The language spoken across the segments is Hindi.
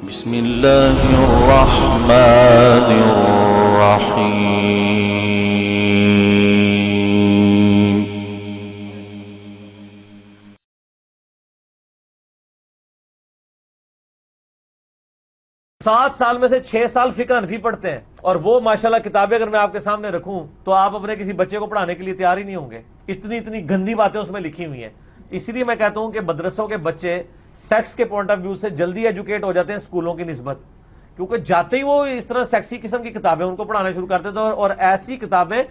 बिस्मिल्लाहिर्रहमानिर्रहीम। 7 साल में से 6 साल फिक़ह हनफी पढ़ते हैं, और वो माशाल्लाह किताबें अगर मैं आपके सामने रखूं तो आप अपने किसी बच्चे को पढ़ाने के लिए तैयार ही नहीं होंगे। इतनी इतनी गंदी बातें उसमें लिखी हुई हैं। इसीलिए मैं कहता हूं कि मदरसों के बच्चे सेक्स के पॉइंट ऑफ व्यू से जल्दी एजुकेट हो जाते हैं स्कूलों की निस्बत, क्योंकि जाते ही वो इस तरह सेक्सी किस्म की किताबें उनको पढ़ाना शुरू कर देते हैं, और ऐसी किताबें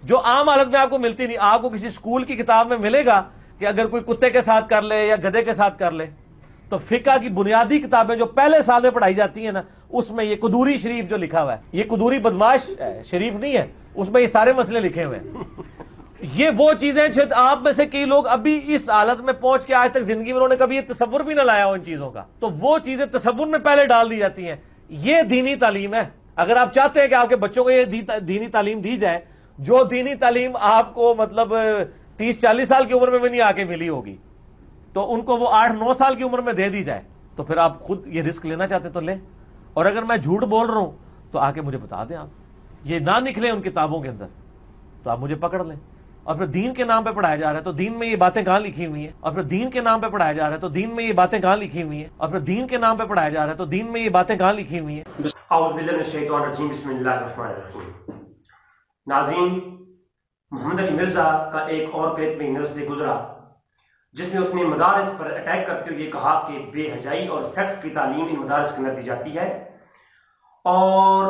जो आम हालत में आपको मिलती नहीं। आपको किसी स्कूल की किताब में मिलेगा कि अगर कोई कुत्ते के साथ कर ले या गधे के साथ कर ले, तो फिका की बुनियादी किताबें जो पहले साल में पढ़ाई जाती है ना, उसमें ये कुदूरी शरीफ जो लिखा हुआ है, ये कुदूरी बदमाश शरीफ नहीं है, उसमें ये सारे मसले लिखे हुए हैं। ये वो चीजें शायद आप में से कई लोग अभी इस हालत में पहुंच के आज तक जिंदगी में उन्होंने कभी ये तसव्वुर भी ना लाया हो इन चीजों का, तो वो चीजें तसव्वुर में पहले डाल दी जाती हैं। ये दीनी तालीम है। अगर आप चाहते हैं कि आपके बच्चों को ये दीनी तालीम दी जाए, जो दीनी तालीम आपको मतलब 30-40 साल की उम्र में भी नहीं आके मिली होगी, तो उनको वो 8-9 साल की उम्र में दे दी जाए, तो फिर आप खुद ये रिस्क लेना चाहते तो ले। और अगर मैं झूठ बोल रहा हूं तो आके मुझे बता दें। आप ये ना निकले उन किताबों के अंदर तो आप मुझे पकड़ लें। और फिर दीन के नाम पे पढ़ाया जा रहा है तो दीन में ये बातें कहां लिखी हुई हैं, और फिर दीन के नाम पे पढ़ाया जा रहा है तो दीन में ये बातें कहां लिखी हुई हैं, और फिर दीन के नाम पे पढ़ाया जा रहा है तो दीन में ये बातें कहां लिखी हुई हैं। नाज़रीन, मोहम्मद अली मिर्जा का एक और क्लिप में नजर से गुजरा जिसमें उसने मदारस पर अटैक करते हुए कहा कि बेहयाई और सेक्स की तालीम इन मदारस के अंदर दी जाती है, और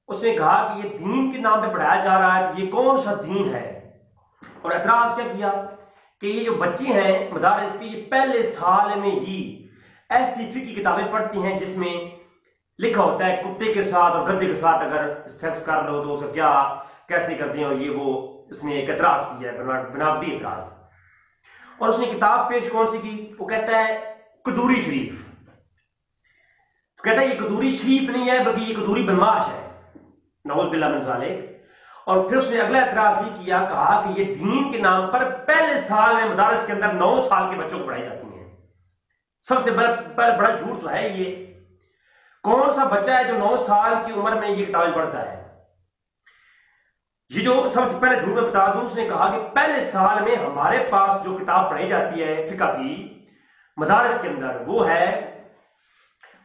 उसने कहा कि ये दीन के नाम पे पढ़ाया जा रहा है, तो ये कौन सा दीन है। और एतराज क्या किया कि ये जो बच्चे हैं मदारस के, ये पहले साल में ही ऐसी फिकी किताबें पढ़ती हैं जिसमें लिखा होता है कुत्ते के साथ और गधे के साथ अगर सेक्स कर लो तो उसे क्या कैसे करते हैं, और ये वो उसने एक एतराज किया है, बनावटी एतराज। और उसने किताब पेश कौन सी की, वो कहता है कुदूरी शरीफ। तो कहता है ये कुदूरी शरीफ नहीं है बल्कि ये कुदूरी बदमाश है, नऊज़ बिल्लाह मिन ज़ालिक। और फिर उसने अगला एतराज ही किया, कहा कि ये दीन के नाम पर पहले साल में मदारस के अंदर 9 साल के बच्चों को पढ़ाई जाती है। सबसे बड़ा झूठ तो है ये। कौन सा बच्चा है जो 9 साल की उम्र में ये किताबें पढ़ता है। ये जो सबसे पहले झूठ में बता दूं, उसने कहा कि पहले साल में हमारे पास जो किताब पढ़ाई जाती है फिका की मदारस के अंदर, वो है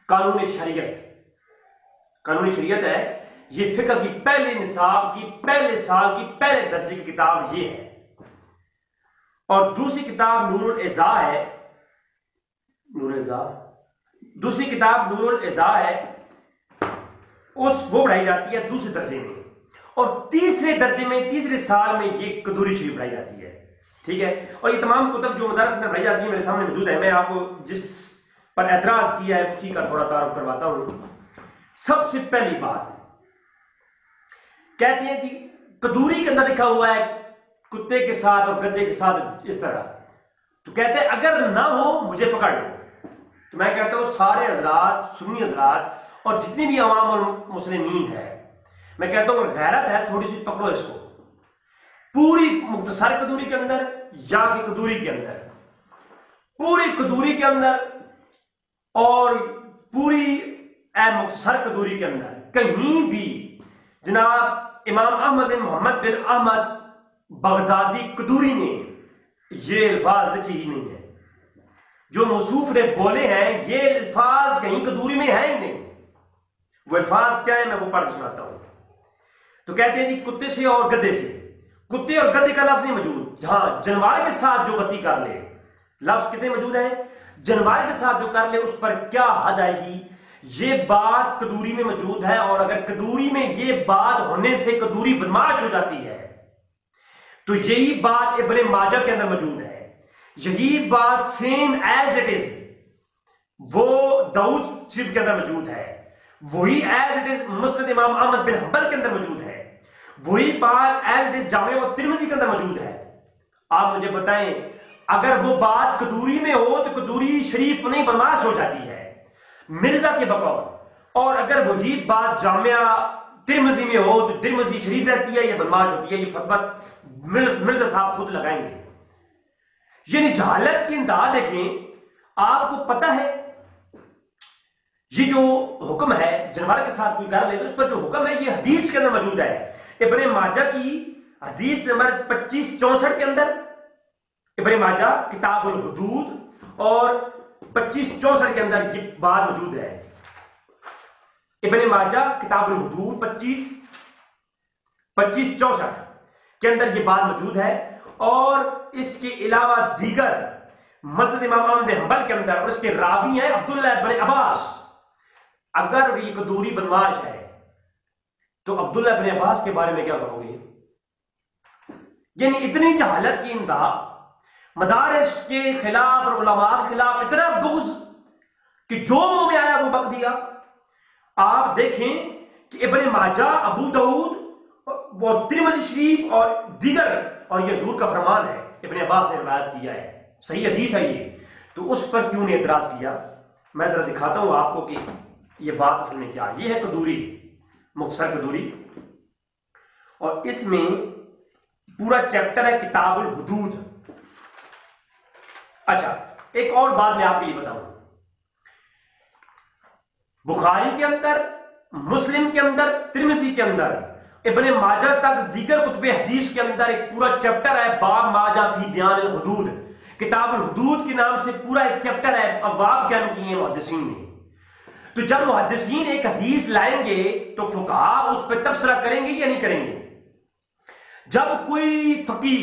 कानून शरीयत। कानून शरीयत है ये फिका की पहले निसाब की पहले साल की पहले दर्जे की किताब ये है। और दूसरी किताब नूरुल इज़ा है, दूसरी किताब नूरुल इज़ा है, वो पढ़ाई जाती है दूसरे दर्जे में। और तीसरे दर्जे में तीसरे साल में ये कुदूरी शरीफ पढ़ाई जाती है। ठीक है। और ये तमाम कुतुब जो मदरस में पढ़ाई जाती है मेरे सामने मौजूद है। मैं आपको जिस पर एतराज किया है उसी का थोड़ा तारुफ करवाता हूं। सबसे पहली बात कहते हैं जी कुदूरी के अंदर लिखा हुआ है कुत्ते के साथ और गधे के साथ इस तरह, तो कहते हैं अगर ना हो मुझे पकड़ लो। तो मैं कहता हूं सारे हजरात, सुन्नी हजरात और जितनी भी अवाम और मुस्लिमीन है, मैं कहता हूं गैरत है थोड़ी सी पकड़ो इसको। पूरी मुख्तसर कदूरी के अंदर या कि कदूरी के अंदर, पूरी कदूरी के अंदर और पूरी मुख्तसर कदूरी के अंदर कहीं भी जनाब इमाम अहमद बिन मोहम्मद बिन अहमद बगदादी कदूरी ने ये अल्फाज लिखे ही नहीं है। जो मौसूफ ने बोले हैं ये अल्फाज कहीं कदूरी में है ही नहीं। वो अल्फाज क्या है मैं वो पढ़ के सुनाता हूं। तो कहते हैं जी कुत्ते से और गधे से, कुत्ते और गधे का लफ्ज नहीं मौजूद। जहां जानवर के साथ जो गति कर ले, लफ्ज कितने मौजूद हैं, जानवर के साथ जो कर ले उस पर क्या हद आएगी, ये बात कदूरी में मौजूद है। और अगर कदूरी में ये बात होने से कदूरी बदमाश हो जाती है तो यही बात इब्ने माजा के अंदर मौजूद है। यही बात सेम एज इट इज वो दाऊद शरीफ के अंदर मौजूद है। वही एज इट इज मुस्नद इमाम अहमद बिन हंबल के अंदर मौजूद है। वही बात एज इट इज जामिया और तिरमिज़ी के अंदर मौजूद है। आप मुझे बताएं अगर वो बात कदूरी में हो तो कदूरी शरीफ नहीं बदमाश हो जाती है मिर्जा के बकौल, और अगर वही बात जामिया तिरमिज़ी में हो तो तिरमिज़ी शरीफ रहती है या बदमाश होती है। ये फतवा मिर्जा साहब खुद लगाएंगे। यानी जहालत की इंतहा देखें। आपको पता है ये जो हुक्म है जानवर के साथ कोई कर ले तो इस पर जो हुक्म है ये हदीस के अंदर मौजूद है। इब्ने माजा की हदीस नंबर 2564 के अंदर, इब्ने माजा किताबुल हुदूद और 2564 के अंदर ये बात मौजूद है। इब्ने माजा किताबुल हुदूद 2564 के अंदर ये बात मौजूद है। और इसके अलावा दीगर मसनद इमाम अहमद बिन हंबल के अंदर और इसके रावी हैं अब्दुल्लाह इब्न अब्बास। अगर ये कदूरी बदमाश है तो अब्दुल्लाह इब्न अब्बास के बारे में क्या कहोगे? यानी इतनी जहालत की इंतहा, मदारिस के खिलाफ और उलमा के खिलाफ इतना बुग़्ज़ कि जो मुंह में आया वो बक दिया। आप देखें कि इब्ने माजा, अबू दाऊद और तिरमिज़ी शरीफ और दीगर, और ये हुज़ूर का फरमान है, इब्ने अब्बास ने रिवायत किया है, सही हदीस है ये, तो उस पर क्यों ने एतराज किया? मैं जरा दिखाता हूं आपको कि ये बात असल में क्या है। ये है कदूरी, मुख्तसर कदूरी, और इसमें पूरा चैप्टर है किताबुल हुदूद। अच्छा, एक और बात मैं आपको ये बताऊं, बुखारी के अंदर, मुस्लिम के अंदर, तिरमिज़ी के अंदर, इब्ने माजा तक दीगर कुतुबे हदीस के अंदर एक पूरा चैप्टर है बाब माजा फी बयान अल हुदूद। किताबुल हुदूद के नाम से पूरा एक चैप्टर है, अबवाब कायम किए हैं मुहद्दिसीन ने। तो जब मुहद्दिसीन एक हदीस लाएंगे तो फुक़हा उस पर तबसरा करेंगे या नहीं करेंगे? जब कोई फकीह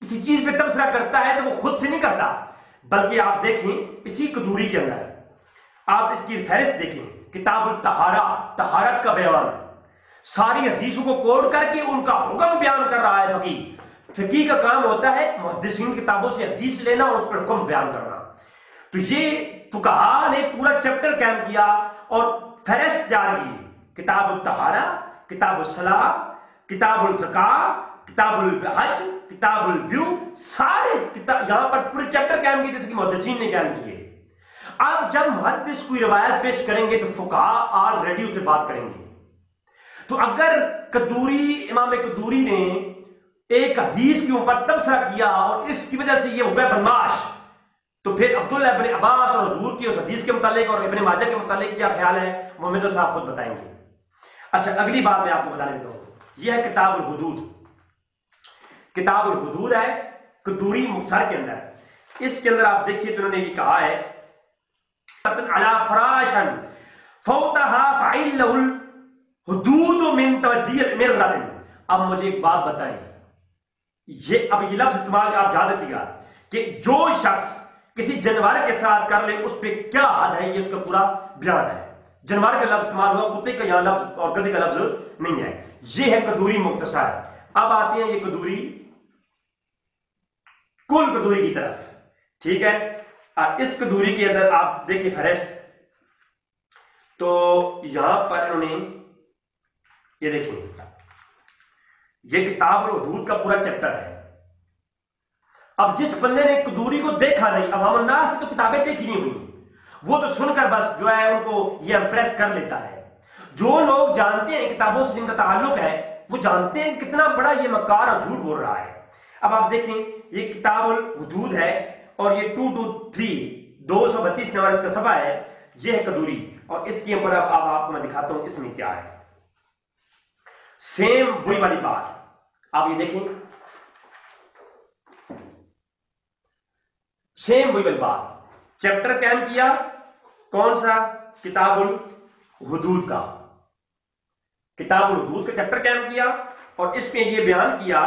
किसी चीज पे तबसरा करता है तो वो खुद से नहीं करता, बल्कि आप देखें इसी कदूरी के अंदर आप इसकी फहरिस्त देखें, किताबुल तहारा, तहारत का बयान, सारी हदीसों को कोड करके उनका हुक्म बयान कर रहा है फकीह। फकीह का काम होता है मुहद्दिसीन किताबों से हदीस लेना और उस पर हुक्म बयान करना। तो ये फुक़हा ने पूरा चैप्टर कायम किया और फहरिस्त जारी की, किताबुल तहारा, किताबुल सलाह, किताबुल ज़कात, किताबुल हज, किताबुल ब्यू, सारे किताब यहां पर पूरे चैप्टर कायम किए जैसे कि मुहद्दिसीन ने कायम किए। अब जब मुहद्दिस कोई रिवायत पेश करेंगे तो फुक़हा ऑलरेडी उससे बात करेंगे। तो अगर कदूरी, इमाम कदूरी ने एक हदीस के ऊपर तबसरा किया और इसकी वजह से ये हो गया बदमाश, तो फिर अब्दुल्लाह इब्न अब्बास और हुजूर की उस हदीस के मुतालिक और इब्ने माजा के मुतालिक क्या ख्याल है वो मिर्जा साहब खुद बताएंगे। अच्छा, अगली बात मैं आपको बताने देता हूं, यह है किताबुल हुदूद। किताबुल हुदूद है कदूरी मुख्तसर के अंदर। इसके अंदर आप देखिए तो उन्होंने ये कहा है, अला फराशन फौतहा फाइलहुल हुदूद मिन तवज़ीर मिर्रतिन। अब मुझे एक बात बताएं, ये अब ये लफ्ज इस्तेमाल आप याद रखिएगा कि जो शख्स किसी जानवर के साथ कर ले उस पर क्या हद है, ये उसका पूरा बयान है। जानवर का लफ्ज इस्तेमाल हुआ, कुत्ते का यहां लफ्ज और गधे का लफ्ज नहीं है। ये है कदूरी मुख्तसर। अब आते हैं ये कदूरी कुल कदूरी की तरफ, ठीक है। और इस कदूरी के अंदर आप देखिए फहरिस्त, तो यहां पर इन्होंने ये देखिए, ये किताबुल हुदूद का पूरा चैप्टर है। अब जिस बंदे ने कदूरी को देखा नहीं, अब हम नास से तो किताबें देखी नहीं हुई, वो तो सुनकर बस जो है उनको ये इंप्रेस कर लेता है। जो लोग जानते हैं किताबों से जिनका ताल्लुक है वो जानते हैं कितना बड़ा ये मक्कार और झूठ बोल रहा है। अब आप देखें, ये किताबुल हुदूद है और ये 232 नंबर इसका सफा है। ये है कदूरी और इसके ऊपर अब आपको मैं दिखाता हूं इसमें क्या है। सेम वही वाली बात आप ये देखें, सेम वही वाली बात। चैप्टर कायम किया कौन सा? किताबुल हुदूद का। किताबुल हुदूद का चैप्टर कायम किया और इसमें यह बयान किया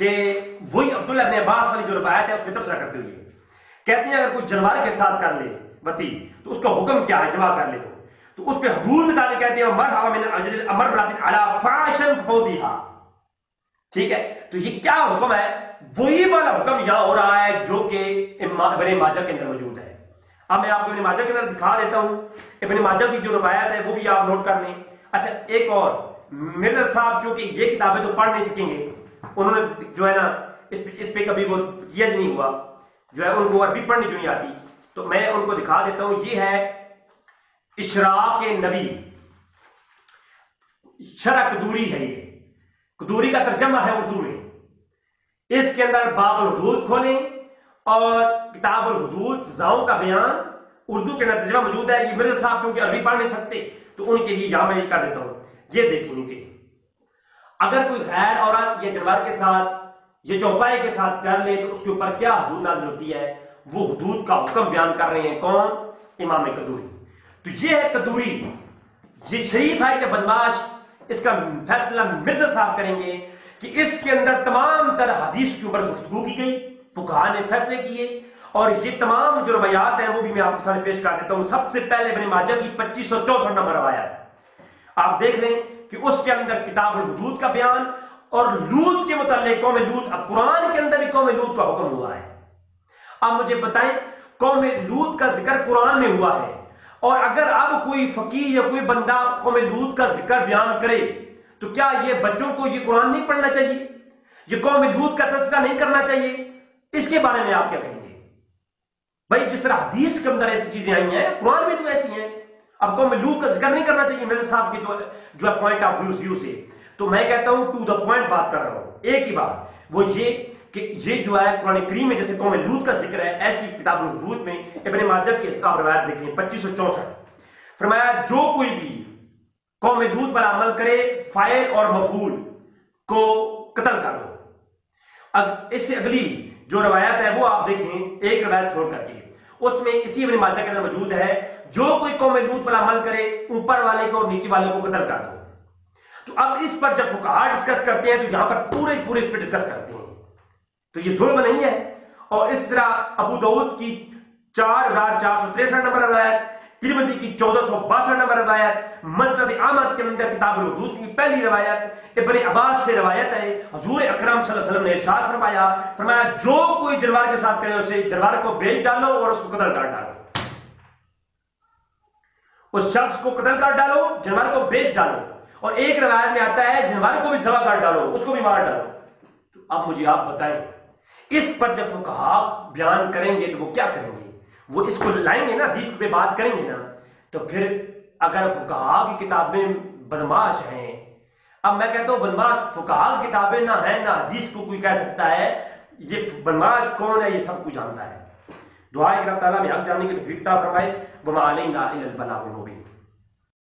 कि वही अब्दुल्लाह इब्न अब्बास वाली जो रिवायत है उसमें तबसरा करते हुए कहते हैं, अगर कोई जानवर के साथ कर ले बती तो उसका हुक्म क्या है, जमा कर ले तो उस पर हुदूद निकाले, कहते हैं मरहबा मिन अजल अमररातिन अला फाशन फौदिहा। ठीक है, तो ये क्या हुक्म है? वही वाला हुक्म यहां हो रहा है जो कि इब्ने माजा के अंदर मौजूद है। अब मैं आपको इब्ने माजा के अंदर दिखा देता हूं, इब्ने माजा की जो रिवायत है वो भी आप नोट कर लें। अच्छा, एक और मिर्जा साहब जो कि ये किताबें तो पढ़ नहीं सकेंगे, उन्होंने जो है ना इस पे कभी वो किया नहीं हुआ, जो है उनको अरबी पढ़नी जो नहीं आती, तो मैं उनको दिखा देता हूं। ये है इशराक नबी, शरह कदूरी है, ये कदूरी का तर्जमा है उर्दू में। इसके अंदर बाबुल हुदूद खोलें और किताबुल हुदूद, सजाओं का बयान उर्दू के तर्जमा मौजूद है। ये मिर्जा साहब क्योंकि अरबी पढ़ नहीं सकते तो उनके लिए यहां मैं ये कर देता हूं। ये देखिए नीचे, अगर कोई गैर औरत या जानवर के साथ ये चौपाई के साथ कर ले तो उसके ऊपर क्या हदूद नाज़िल होती है, वो हदूद का हुक्म बयान कर रहे हैं कौन, इमाम कदूरी। तो ये है कदूरी, ये शरीफ है कि बदमाश, इसका फैसला मिर्जा साहब करेंगे कि इसके अंदर तमाम तरह हदीस के ऊपर गुफ्तगू की गई, फुकहा ने फैसले किए, और ये तमाम जो रवायात हैं वो भी मैं आपके सामने पेश कर देता हूं। सबसे पहले इब्न माजा की 2564 नंबर रवायत आप देख लें कि उसके अंदर किताब हुदूद का बयान और लूत के मुतालिक कौम लूत, अब कुरान के अंदर भी कौम लूत का हुक्म हुआ है। अब मुझे बताएं, कौम लूत का जिक्र कुरान में हुआ है, और अगर अब कोई फकीर या कोई बंदा कौम लूत का जिक्र बयान करे तो क्या ये बच्चों को ये कुरान नहीं पढ़ना चाहिए, ये कौम लूत का तज़किरा नहीं करना चाहिए? इसके बारे में आप क्या कहेंगे भाई? जिस तरह हदीस के अंदर ऐसी चीजें आई हैं, कुरान में तो ऐसी हैं, अब कौम लूत का जिक्र नहीं करना चाहिए मिर्जा साहब के जो है पॉइंट ऑफ व्यू से? तो मैं कहता हूं टू द पॉइंट बात कर रहा हूं, एक ही बात, वो ये कि ये जो है कुरान करीम में जैसे कौम लूत का जिक्र है, ऐसी किताब हुदूद में इब्न माजा की आप रवायत देखें 2564, फरमाया जो कोई भी कौम लूत पर अमल करे फाइल और मफूल को कत्ल कर दो। अब इससे अगली जो रवायत है वो आप देखें, एक रवायत छोड़ करके, उसमें इसी इब्न माजा के अंदर मौजूद है, जो कोई कौम लूत पर अमल करे ऊपर वाले को और नीचे वाले को कत्ल कर दो। तो अब इस पर जब फुकहा डिस्कस करते हैं तो यहां पर पूरे इस पर डिस्कस करते हैं, तो ये जुल्म नहीं है। और इस तरह अबू दाऊद की 4463 नंबर रवायत, तिरमिज़ी की 1462 नंबर रवायत, मसनद अहमद के अंदर किताब हुदूद की पहली रवायत इब्न अब्बास से रवायत है, हुजूर अकरम सल्लल्लाहु अलैहि वसल्लम ने इरशाद फरमाया जो कोई जलवार के साथ करे उसे जलवार को बेच डालो और उसको कत्ल कर डालो, उस शख्स को कत्ल कर डालो, जानवर को बेच डालो, और एक रवायत में आता है जानवर को भी ज़बह कर डालो, उसको भी मार डालो। तो अब मुझे आप बताएं, इस पर जब फुकहा बयान करेंगे तो वो क्या करेंगे? वो इसको लाएंगे ना, हदीस पे बात करेंगे ना, तो फिर अगर फुकहा की किताबें बदमाश हैं, अब मैं कहता हूं बदमाश फुकहा की किताबें ना है ना हदीस को कोई कह सकता है, ये बदमाश कौन है ये सब कुछ जानता है। दुआ है कि अल्लाह ताला में हक जानने की तौफीक अता फरमाए। वमा अलैना इल्लल बलागुल मुबीन।